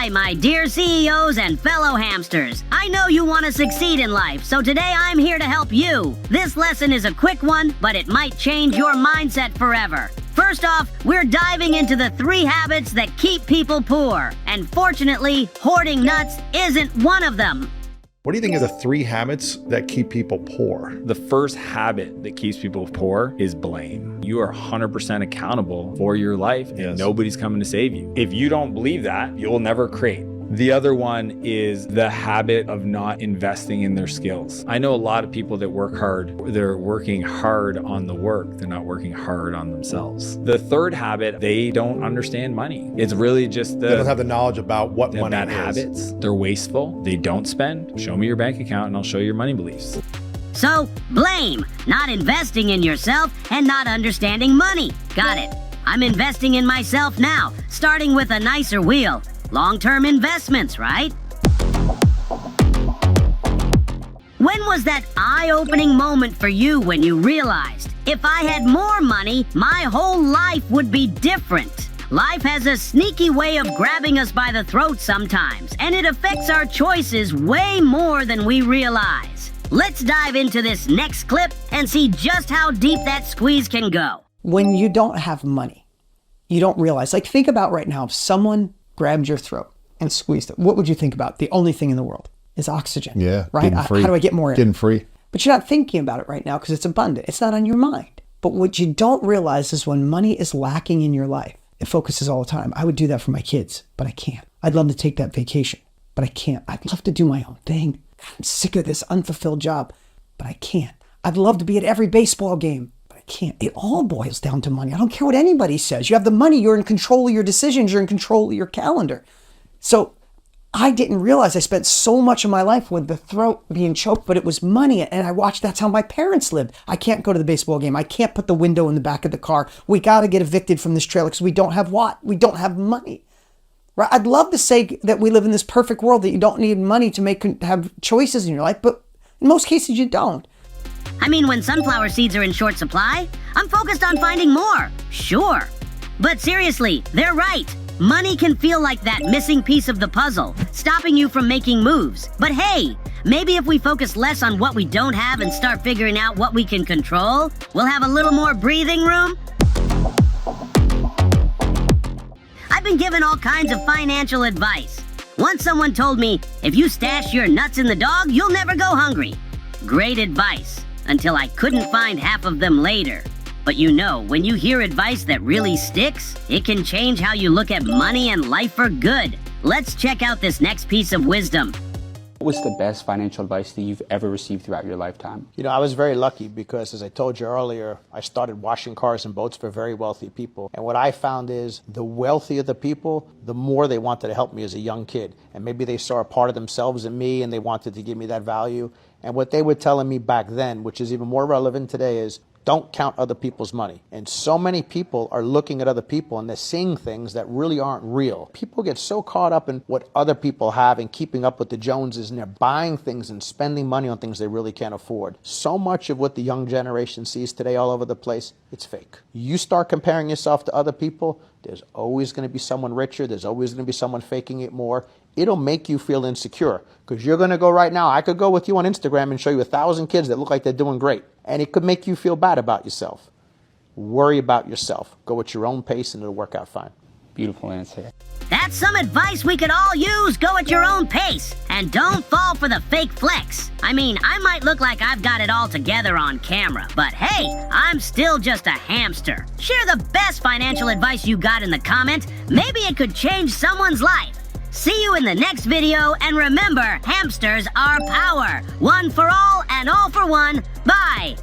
Hi, my dear CEOs and fellow hamsters. I know you want to succeed in life, so today I'm here to help you. This lesson is a quick one, but it might change your mindset forever. First off, we're diving into the 3 habits that keep people poor. And fortunately, hoarding nuts isn't one of them. What do you think are the 3 habits that keep people poor? The first habit that keeps people poor is blame. You are 100% accountable for your life, and nobody's coming to save you. If you don't believe that, you'll never create. The other one is the habit of not investing in their skills. I know a lot of people that work hard, they're working hard on the work. They're not working hard on themselves. The third habit, they don't understand money. It's really just They don't have the knowledge about what money bad is. habits. They're wasteful. They don't spend. Show me your bank account and I'll show you your money beliefs. So, blame, not investing in yourself and not understanding money. Got it. I'm investing in myself now, starting with a nicer wheel. Long-term investments, right? When was that eye-opening moment for you when you realized, if I had more money, my whole life would be different? Life has a sneaky way of grabbing us by the throat sometimes, and it affects our choices way more than we realize. Let's dive into this next clip and see just how deep that squeeze can go. When you don't have money, you don't realize, like think about right now, if someone grabbed your throat and squeezed it, what would you think about? The only thing in the world is oxygen. Yeah. Right? How do I get more in? Getting free. But you're not thinking about it right now because it's abundant. It's not on your mind. But what you don't realize is when money is lacking in your life, it focuses all the time. I would do that for my kids, but I can't. I'd love to take that vacation, but I can't. I'd love to do my own thing. I'm sick of this unfulfilled job, but I can't. I'd love to be at every baseball game, but I can't. It all boils down to money. I don't care what anybody says. You have the money. You're in control of your decisions. You're in control of your calendar. So I didn't realize I spent so much of my life with the throat being choked, but it was money. And I watched, that's how my parents lived. I can't go to the baseball game. I can't put the window in the back of the car. We got to get evicted from this trailer because we don't have what? We don't have money. Right? I'd love to say that we live in this perfect world that you don't need money to have choices in your life, but in most cases you don't. I mean, when sunflower seeds are in short supply, I'm focused on finding more, sure. But seriously, they're right. Money can feel like that missing piece of the puzzle, stopping you from making moves. But hey, maybe if we focus less on what we don't have and start figuring out what we can control, we'll have a little more breathing room. I've been given all kinds of financial advice. Once someone told me, if you stash your nuts in the dog, you'll never go hungry. Great advice, until I couldn't find half of them later. But you know, when you hear advice that really sticks, it can change how you look at money and life for good. Let's check out this next piece of wisdom. What was the best financial advice that you've ever received throughout your lifetime? You know, I was very lucky because, as I told you earlier, I started washing cars and boats for very wealthy people. And what I found is the wealthier the people, the more they wanted to help me as a young kid. And maybe they saw a part of themselves in me and they wanted to give me that value. And what they were telling me back then, which is even more relevant today, is don't count other people's money. And so many people are looking at other people and they're seeing things that really aren't real. People get so caught up in what other people have and keeping up with the Joneses, and they're buying things and spending money on things they really can't afford. So much of what the young generation sees today all over the place, it's fake. You start comparing yourself to other people, there's always going to be someone richer, there's always going to be someone faking it more. It'll make you feel insecure because you're going to go right now. I could go with you on Instagram and show you 1,000 kids that look like they're doing great. And it could make you feel bad about yourself. Worry about yourself. Go at your own pace and it'll work out fine. Beautiful answer. That's some advice we could all use. Go at your own pace. And don't fall for the fake flex. I mean, I might look like I've got it all together on camera, but hey, I'm still just a hamster. Share the best financial advice you got in the comment. Maybe it could change someone's life. See you in the next video, and remember, hamsters are power. One for all and all for one. Bye.